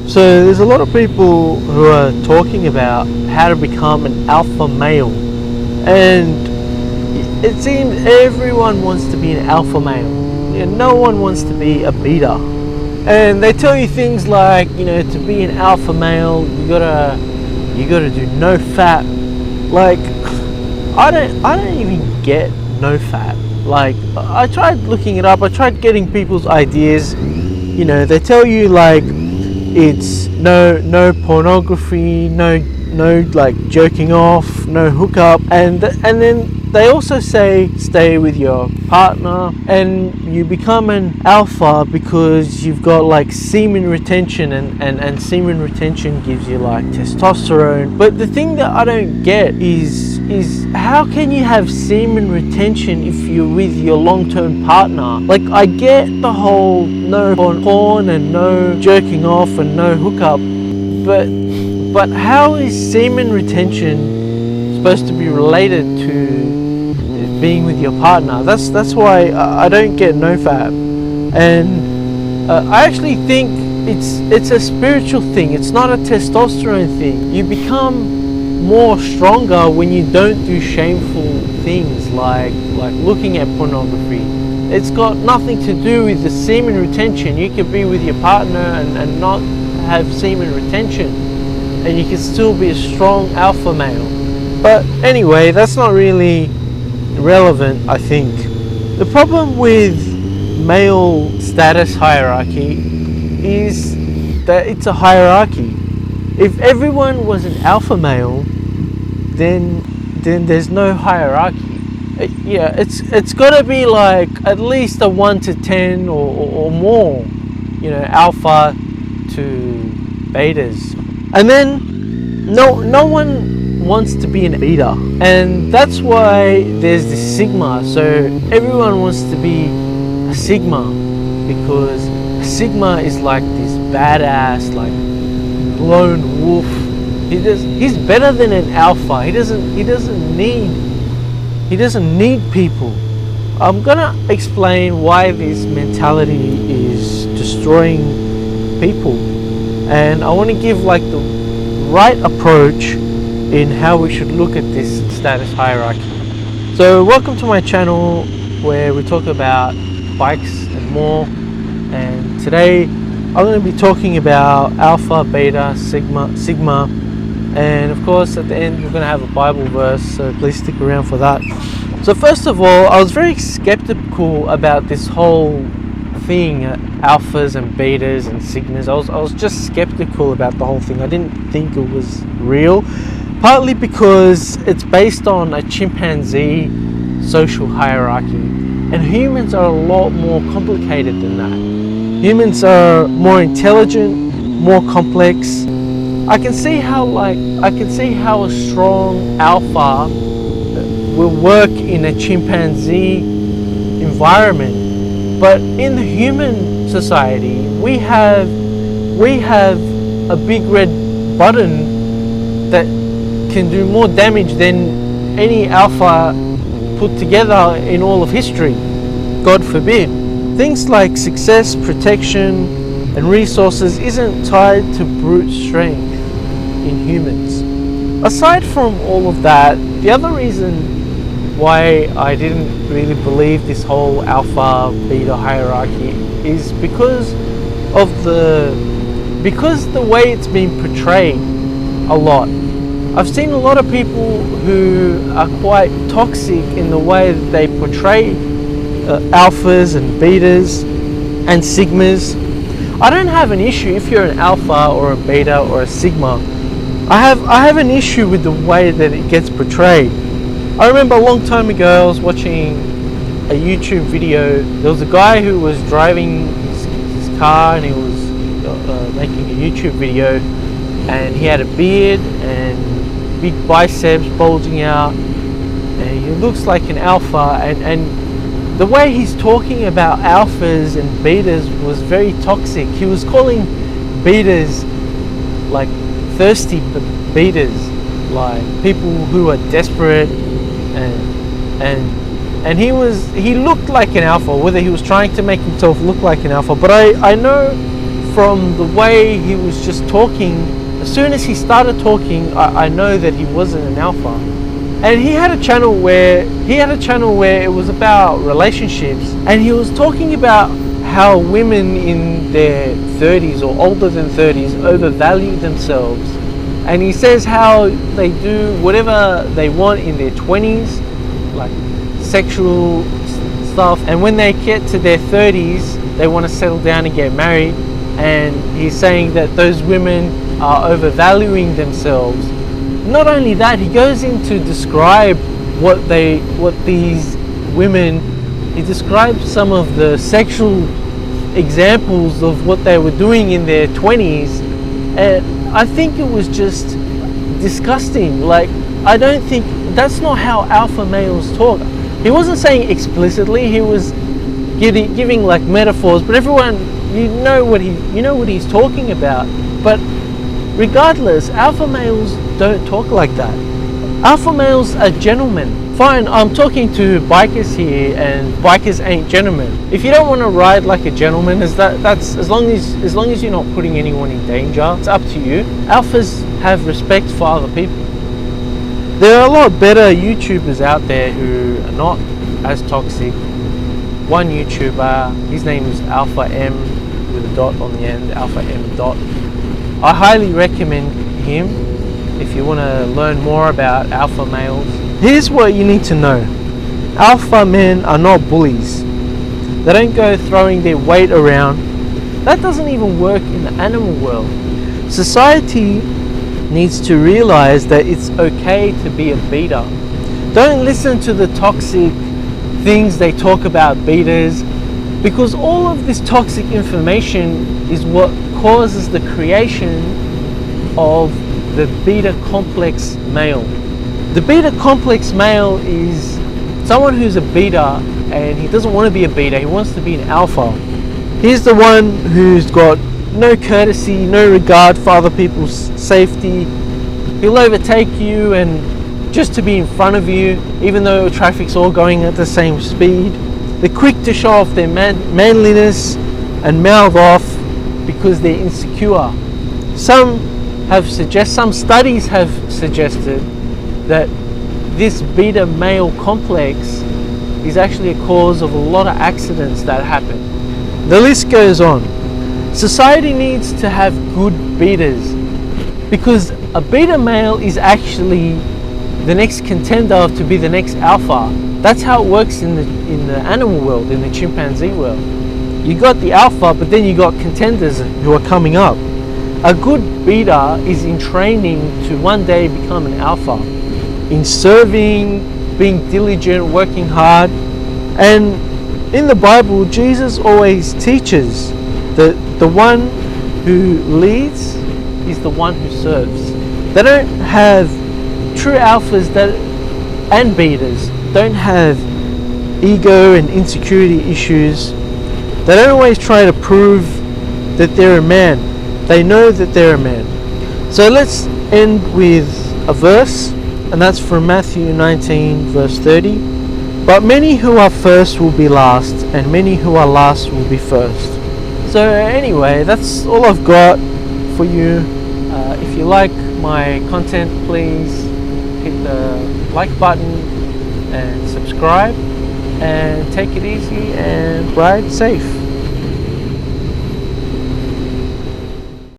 So there's a lot of people who are talking about how to become an alpha male, and it seems everyone wants to be an alpha male. No one wants to be a beta. And they tell you things like, to be an alpha male, you gotta do no fap. Like, I don't even get no fap. Like, I tried looking it up. I tried getting people's ideas. They tell you like it's no pornography, no like jerking off, no hookup, and then they also say stay with your partner, and you become an alpha because you've got like semen retention, and semen retention gives you like testosterone. But the thing that I don't get is how can you have semen retention if you're with your long-term partner? Like, I get the whole no porn and no jerking off and no hookup, but how is semen retention supposed to be related to being with your partner? That's why I don't get nofap. And I actually think it's a spiritual thing. It's not a testosterone thing. You become more stronger when you don't do shameful things like looking at pornography. It's got nothing to do with the semen retention. You can be with your partner and not have semen retention, and you can still be a strong alpha male. But anyway, that's not really relevant, I think. The problem with male status hierarchy is that it's a hierarchy. If everyone was an alpha male, then there's no hierarchy. It's got to be like at least a 1 to 10 or more, alpha to betas. And then no one wants to be an beta, and that's why there's this sigma. So everyone wants to be a sigma, because a sigma is like this badass, like lone wolf. He's better than an alpha. He doesn't need people. I'm gonna explain why this mentality is destroying people, and I want to give like the right approach in how we should look at this status hierarchy. So welcome to my channel where we talk about bikes and more, and today I'm going to be talking about alpha, beta, sigma, and of course at the end we're going to have a Bible verse, so please stick around for that. So first of all, I was very skeptical about this whole thing, alphas and betas and sigmas. I was just skeptical about the whole thing. I didn't think it was real, partly because it's based on a chimpanzee social hierarchy, and humans are a lot more complicated than that. Humans are more intelligent, more complex. I can see how a strong alpha will work in a chimpanzee environment, but in the human society we have a big red button that can do more damage than any alpha put together in all of history, God forbid. Things like success, protection and resources isn't tied to brute strength in humans. Aside from all of that, the other reason why I didn't really believe this whole alpha beta hierarchy is because the way it's been portrayed a lot. I've seen a lot of people who are quite toxic in the way that they portray alphas and betas and sigmas. I don't have an issue if you're an alpha or a beta or a sigma. I have an issue with the way that it gets portrayed. I remember a long time ago I was watching a YouTube video. There was a guy who was driving his car, and he was making a YouTube video, and he had a beard and big biceps bulging out, and he looks like an alpha, and the way he's talking about alphas and betas was very toxic. He was calling betas like thirsty betas, like people who are desperate, and he looked like an alpha, whether he was trying to make himself look like an alpha. But I know from the way he was just talking, as soon as he started talking, I know that he wasn't an alpha. And he had a channel where it was about relationships, and he was talking about how women in their 30s or older than 30s overvalue themselves. And he says how they do whatever they want in their 20s, like sexual stuff, and when they get to their 30s, they want to settle down and get married. And he's saying that those women are overvaluing themselves. Not only that, he goes in to describe what these women, he describes some of the sexual examples of what they were doing in their 20s, and I think it was just disgusting. Like, I don't think that's not how alpha males talk. He wasn't saying explicitly, he was giving like metaphors, but everyone, you know what he's talking about. But regardless, alpha males don't talk like that. Alpha males are gentlemen. Fine, I'm talking to bikers here, and bikers ain't gentlemen. If you don't want to ride like a gentleman, that's as long as you're not putting anyone in danger, it's up to you. Alphas have respect for other people. There are a lot better YouTubers out there who are not as toxic. One YouTuber, his name is Alpha M with a dot on the end, Alpha M dot. I highly recommend him if you want to learn more about alpha males. Here's what you need to know. Alpha men are not bullies. They don't go throwing their weight around. That doesn't even work in the animal world. Society needs to realize that it's okay to be a beta. Don't listen to the toxic things they talk about betas, because all of this toxic information is what causes the creation of the beta complex male. The beta complex male is someone who's a beta and he doesn't want to be a beta, he wants to be an alpha. He's the one who's got no courtesy, no regard for other people's safety. He'll overtake you and just to be in front of you, even though traffic's all going at the same speed. They're quick to show off their manliness and mouth off because they're insecure. Some studies have suggested that this beta male complex is actually a cause of a lot of accidents that happen. The list goes on. Society needs to have good betas, because a beta male is actually the next contender to be the next alpha. That's how it works in the animal world, in the chimpanzee world. You got the alpha, but then you got contenders who are coming up. A good beta is in training to one day become an alpha, in serving, being diligent, working hard. And in the Bible, Jesus always teaches that the one who leads is the one who serves. They don't have true alphas and betas don't have ego and insecurity issues. They don't always try to prove that they're a man. They know that they're a man. So let's end with a verse, and that's from Matthew 19 verse 30. But many who are first will be last, and many who are last will be first. So anyway, that's all I've got for you. If you like my content, please hit the like button and subscribe, and take it easy and ride safe.